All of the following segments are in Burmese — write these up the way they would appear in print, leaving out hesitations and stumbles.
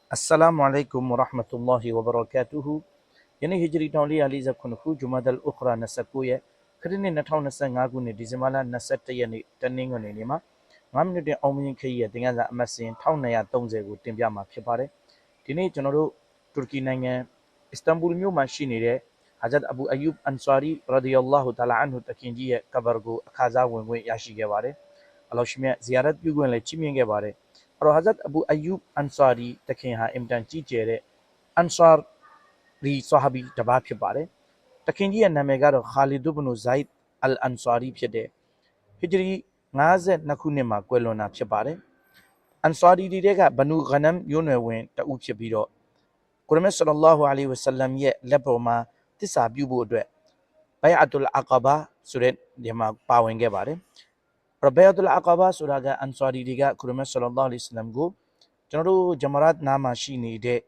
Assalamu alaikum wa rahmatullahi wa barakatuhu. Yeni hijri tawli aliza kunhu Jumadal Ukhra Nasakuye. Khadini nathaw nasanga gune Dizimala Nasat yani Taningo Nima. 5 minute အောင်မြင်ခရီးရဲ့တင်ကန်းစာအမှတ်စဉ်1230ကိုတင်ပြမှာဖြစ်ပါတယ်ဒီနေ့ကျွန်တော်တို့တူရကီနိုင်ငံအစ္စတန်ဘူလ်မြို့မှာရှိနေတဲ့ဟာဂျတ်အဘူအယူဘ်အန်ဆာရီရာဒီယလ္လာဟူတာလာအန်ဟူတခင်ကြီးရဲ့ကဘာကိုအခါစားဝင်ခွင့်ရရှိခဲ့ပါတယ်အလောရှိမြတ်ဇီယာရတ်ပြုခွင့်လည်းချီးမြှင့်ခဲ့ပါတယ်အဲ့တော့ဟာဂျတ်အဘူအယူဘ်အန်ဆာရီတခင်ဟာအင်တန်ကြီးကျယ်တဲ့အန်ဆာရီဆာဟာဘီတပါးဖြစ်ပါတယ်တခင်ကြီးရဲ့နာမည်ကတော့ခါလီဒူဘ်နူဇိုင်ဒ်အလ်အန်ဆာရီဖြစ်တဲ့ဟီဂျရီ52ခုနှစ်မှာကွယ်လွန်တာဖြစ်ပါတယ်အန်ဆာရီတွေကဘနူဂနမ်မျိုးနွယ်ဝင်တဦးဖြစ်ပြီးတော့ကုရ်အာန်ဆလ္လာလာဟူအလိုင်ဝါဆလမ်ရဲ့လက်ပေါ်မှာသစ္စာပြုဖို့အတွက်ဘိုင်အတ်လ်အကဘာဆိုတဲ့ဒီမှာပါဝင်ခဲ့ပါတယ်ဘိုင်အတ်လ်အကဘာဆိုတာကအန်ဆာရီတွေကကုရ်အာန်ဆလ္လာလာအလိုင်ဝါဆလမ်ကိုကျွန်တော်တို့ဂျမရတ်နာမှာရှိနေတဲ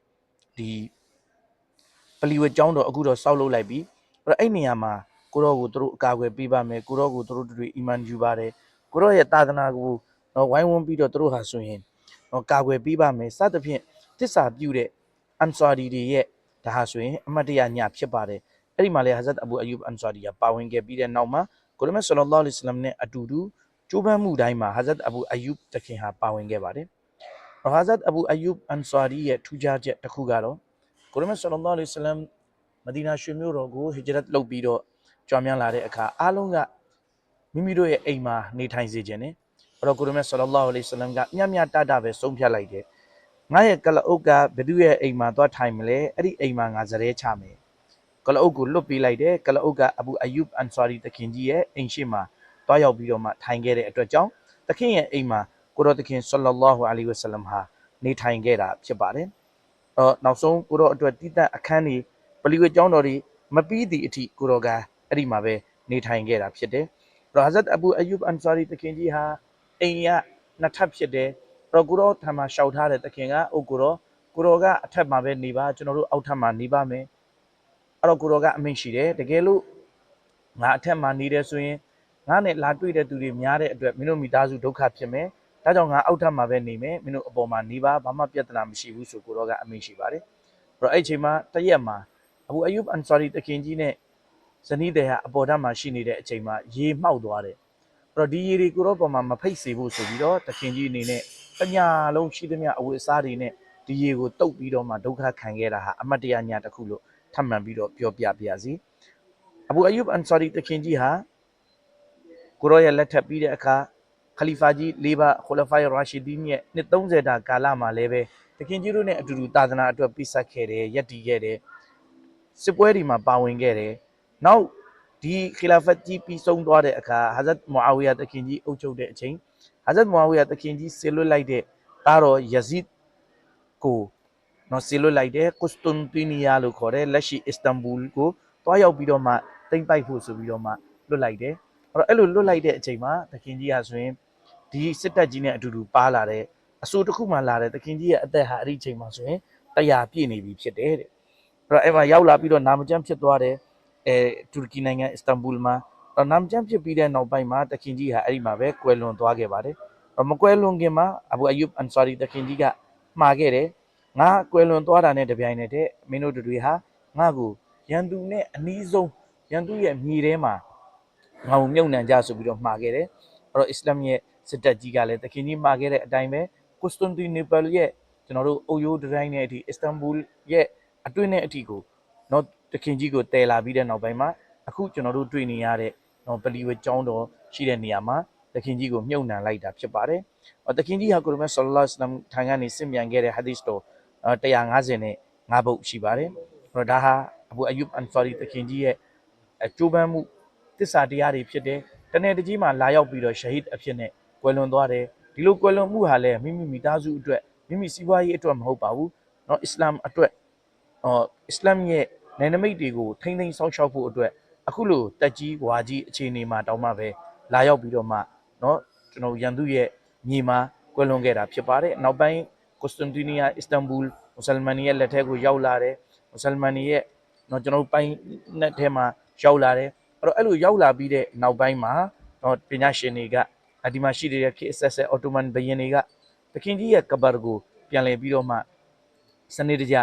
့ဒီပလီဝဲကျောင်းတော်အခုတော့စောက်လုပ်လိုက်ပြီးအဲ့နေရာမှာကိုရောကိုသူတို့အကာအကွယ်ပေးပါမယ်ကိုရောကိုသူတို့တွေအီမန်ယူပါတယ်ကိုရောရဲ့သာသနာကိုဝိုင်းဝန်းပြီးတော့သူတို့ဟာဆိုရင်ကာကွယ်ပေးပါမယ်စသဖြင့်တစ္ဆာပြုတဲ့အန်ဆာရီတွေရဲ့ဒါဟာဆိုရင်အမတ်တရညဖြစ်ပါတယ်အဲ့ဒီမှာလေဟာဇတ်အဘူအယူဘ်အန်ဆာရီကပါဝင်ခဲ့ပြီးတဲ့နောက်မှာကိုရမတ်ဆလ္လာလာအလိုင်ဝါဆလမ်နဲ့အတူတူကျိုးပမ်းမှုတိုင်းမှာဟာဇတ်အဘူအယူဘ်တခင်ဟာပါဝင်ခဲ့ပါတယ်ဟာဇတ်အဘူအယူဘ်အန်ဆာရီရဲ့ထူးခြားချက်တစ်ခုကတော့ကိုရမတ်ဆလ္လာလာအလိုင်ဝါဆလမ်မဒီနာရွှေမြို့တော်ကိုဟီဂျရတ်လုပ်ပြီးတော့ကြွားများလာတဲ့အခါအားလုံးကမိမိတို့ရဲ့အိမ်မှာနေထိုင်စေခြင်းနဲ့အဲ့တော့ကိုရမတ်ဆလ္လာလာအလိုင်ဝါဆလမ်ကမြတ်တပဲဆုံးဖြတ်လိုက်တယ်ငါရဲ့ကလအုပ်ကဘယ်သူရဲ့အိမ်မှာသွားထိုင်မလဲအဲ့ဒီအိမ်မှာငါဇရဲချမယ်ကလအုပ်ကိုလွတ်ပေးလိုက်တယ်ကလအုပ်ကအဘူအယူဘ်အန်ဆာရီတခင်ကြီးရဲ့အိမ်ရှိမှာတွားရောက်ပြီးတော့မှထိုင်ခဲ့တဲ့အတွက်ကြောင့်တခင်ရဲ့အိမ်မှာကိုရောတခင်ဆလ္လာလာဟူအလိုင်ဝါဆလမ်ဟာနေထိုင်ခဲ့တာဖြစ်ပါတယ်နောက်ဆုံးကိုရောအတွက်တိတတ်အခန်းတွေပလီဝဲကျောင်းတော်တွေမပြီးသည့်အထိကိုရောကအဲ့ဒီမှာပဲနေထိုင်ခဲ့တာဖြစ်တယ်ဟာဇတ်အဘူအယူဘ်အန်ဆာရီတခင်ကြီးဟာအိမ်ရနှစ်ထပ်ဖြစ်တယ်ကိုရောထံမှာရှောက်ထားတဲ့တခင်ကအိုကိုရောကအထက်မှာပဲနေပါကျွန်တော်တို့အောက်ထပ်မှာနေပါမယ်အဲ့တော့ကိုရောကအမိန့်ရှိတယ်တကယ်လို့ငါအထက်မှာနေတယ်ဆိုရင်ငါနဲ့လာတွေ့တဲ့သူတွေများတဲ့အတွက်မင်းတို့မိသားစုဒုက္ခဖြစ်မယ်ဒါကြောင့်ငါအောက်ထပ်မှာပဲနေမယ်မင်းတို့အပေါ်မှာနေပါဘာမှပြဿနာမရှိဘူးဆိုကိုရောကအမိန့်ရှိပါတယ်အဲ့ချိန်မှာတရက်မှာအဘူအယူဘ်အန်ဆာရီတခင်ကြီးနဲ့ဇနီးတဲ့ဟာအပေါ်ထပ်မှာရှိနေတဲ့အချိန်မှာရေမှောက်သွားတယ်ဒီရေတွေကိုရောပေါ်မှာမဖိတ်စေဖို့ဆိုပြီးတော့တခင်ကြီးအနေနဲ့ပညာလုံးရှိသမျှအဝတ်အစားတွေနဲ့ဒီရေကိုတုပ်ပြီးတော့မှဒုက္ခခံခဲ့တာဟာအမတ်တရားညတစ်ခုလို့ထပ်မံပြီးတော့ပြောပြပါရစေအဘူအယူဘ်အန်ဆာရီတခင်ကြီးဟာကိုရောရဲ့လက်ထပ်ပြီးတဲ့အခါခလီဖာကြီး၄ပါးခူလဖာရာရှီဒီန်ရဲ့နှစ်30တာကာလမှာလည်းပဲတခင်ကြီးတို့နဲ့အတူတူသာသနာအတွက်ပြဆက်ခဲ့တယ်ယက်တီခဲ့တယ်စစ်ပွဲတွေမှာပါဝင်ခဲ့တယ်နောက်ဒီခီလာဖတ်ကြီးပြီးဆုံးသွားတဲ့အခါဟာဇတ်မူအာဝီယာတခင်ကြီးအုပ်ချုပ်တဲ့အချိန်ဟာဇတ်မူအာဝီယာတခင်ကြီးဆေလွတ်လိုက်တဲ့သားတော်ယဇီဒ်ကိုဆေလွတ်လိုက်တဲ့ကွစတွန်တီနီယာလို့ခေါ်တဲ့လက်ရှိအစ္စတန်ဘူလ်ကိုတွားရောက်ပြီးတော့မှတိမ့်ပိုက်ဖို့ဆိုပြီးတော့မှလွတ်လိုက်တယ်အဲ့လိုလွတ်လိုက်တဲ့အချိန်မှာတခင်ကြီးဟာဆိုရင်ဒီစစ်တပ်ကြီးနဲ့အတူတူပါလာတဲ့အဆိုတစ်ခုမှလာတဲ့တခင်ကြီးရဲ့အသက်ဟာအဲ့ဒီအချိန်မှာဆိုရင်100ပြည့်နေပြီဖြစ်တယ်တဲ့အဲ့မှာရောက်လာပြီးတော့နာမကျန်းဖြစ်သွားတယ်တူရကီနိုင်ငံအစ္စတန်ဘူလ်မှာနာမကျန်းဖြစ်ပြီးတဲ့နောက်ပိုင်းမှာတခင်ကြီးဟာအဲ့ဒီမှာပဲကွယ်လွန်သွားခဲ့ပါတယ်မကွယ်လွန်ခင်မှာအဘူအယူဘ်အန်ဆာရီတခင်ကြီးကမှာခဲ့တယ်ငါကွယ်လွန်သွားတာနဲ့တပြိုင်နက်တည်းမင်းတို့တွေဟာငါ့ကိုရန်သူနဲ့အနီးဆုံးရန်သူရဲ့မြေထဲမှာငါ့ကိုမြုပ်နှံကြဆိုပြီးတော့မှာခဲ့တယ်အဲ့တော့အစ္စလာမ်ရဲ့စစ်တပ်ကြီးကလည်းတခင်ကြီးမှာခဲ့တဲ့အတိုင်းပဲကွစတွန်တီနီပယ်ရဲ့ကျွန်တော်တို့အုပ်ရိုးတိုင်းနဲ့အထိအစ္စတန်ဘူလ်ရဲ့အတွင်းနဲ့အထိကိုနော်တခင်ကြီးကိုတည်လာပြီးတဲ့နောက်ပိုင်းမှာအခုကျွန်တော်တို့တွေ့နေရတဲ့ပလီဝဲကျောင်းတော်ရှိတဲ့နေရာမှာတခင်ကြီးကိုမြုပ်နှံလိုက်တာဖြစ်ပါတယ်တခင်ကြီးဟာကုရ်အာန်ဆလ္လာလာအလัยဟိဝါစလမ်ထံကနေဆင့်ပြန်ခဲ့တဲ့ဟာဒီသ်တော်155ပုဒ်ရှိပါတယ်ဒါဟာအဘူအယူဘ်အန်ဆာရီတခင်ကြီးရဲ့ကျိုးပမ်းမှုတစ္ဆာတရားတွေဖြစ်တယ်တနေ့တကြီးမှာလာရောက်ပြီးတော့ရှဟီဒ်အဖြစ်နဲ့ကွယ်လွန်သွားတယ်ဒီလိုကွယ်လွန်မှုဟာလည်းမိမိသားစုအတွက်မိမိစီးပွားရေးအတွက်မဟုတ်ပါဘူးအစ္စလာမ်အတွက်အစ္စလာမ်ရဲ့နယ်နိမိတ်တွေကိုထိမ့်သိမ်းစောင့်ရှောက်ဖို့အတွက်အခုလိုတက်ကြီးဝါကြီးအခြေအနေမှာတောင်းမှပဲလာရောက်ပြီးတော့မှကျွန်တော်ရန်သူရဲ့မြေမှာကွယ်လွန်ခဲ့တာဖြစ်ပါတယ်နောက်ပိုင်းကွစတွန်တီနီယာအစ္စတန်ဘူလ်မွတ်စလမန်ရဲ့လက်ထက်ကိုရောက်လာတယ်မွတ်စလမန်ရဲ့ကျွန်တော်ပိုင်းနဲ့ထဲမှာရောက်လာတယ်အဲ့လိုရောက်လာပြီးတဲ့နောက်ပိုင်းမှာပညာရှင်တွေကဒီမှာရှိတဲ့ခေတ်အဆက်ဆက်အော်တိုမန်ဘယင်တွေကတခင်ကြီးရဲ့ကဘာကိုပြန်လည်ပြီးတော့မှ စနစ်တကျ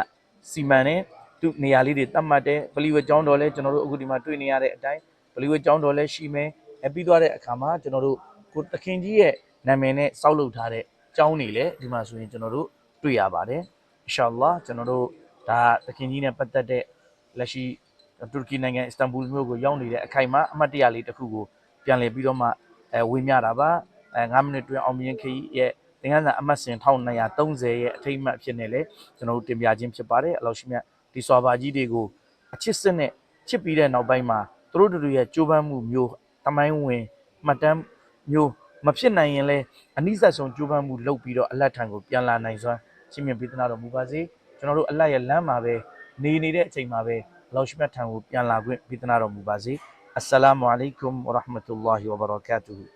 စီမံတယ်သူနေရာလေးတွေတတ်မှတ်တယ်ဗလီဝတ်ကျောင်းတော်လဲကျွန်တော်တို့အခုဒီမှာတွေ့နေရတဲ့အတိုင်းဗလီဝတ်ကျောင်းတော်လဲရှိမယ်ပြီးသွားတဲ့အခါမှာကျွန်တော်တို့ကိုတခင်ကြီးရဲ့နာမည်နဲ့စောက်လုပ်ထားတဲ့ကျောင်းတွေလဲဒီမှာဆိုရင်ကျွန်တော်တို့တွေ့ရပါတယ်အင်ရှာအလ္လာဟ်ကျွန်တော်တို့ဒါတခင်ကြီးနဲ့ပတ်သက်တဲ့လက်ရှိတူရကီနိုင်ငံအစ္စတန်ဘူလ်မြို့ကိုရောက်နေတဲ့အခိုင်အမာအမှတ်တရလေးတစ်ခုကိုပြန်လည်ပြီးတော့မှဝေမျှတာပါ9မိနစ်တွင်အောင်မြင်ခရီးရဲ့သင်ခန်းစာအမှတ်စဉ်1230ရဲ့အထိတ်အမှတ်ဖြစ်နေလေကျွန်တော်တို့တင်ပြခြင်းဖြစ်ပါတယ်အလောရှိမြတ်ဒီစွာပါကြီးတွေကိုအချစ်စစ်နဲ့ချစ်ပြီးတဲ့နောက်ပိုင်းမှာသူတို့တို့ရဲ့ကြိုးပမ်းမှုမျိုးတမိုင်းဝင်မှတ်တမ်းမျိုးမဖြစ်နိုင်ရင်လဲအနိစ္စဆုံးကြိုးပမ်းမှုလုပ်ပြီးတော့အလတ်ထံကိုပြန်လာနိုင်စွမ်းချင်းမြင်ပေးသနာတော်မူပါစေကျွန်တော်တို့အလတ်ရဲ့လမ်းမှာပဲနေနေတဲ့အချိန်မှာပဲအလောရှိမြတ်ထံကိုပြန်လာခွင့်ပေးသနာတော်မူပါစေအစ္စလာမုအလိုင်ကွမ်ဝရဟ်မတုလ္လာဟီဝဘရကာတူဟူ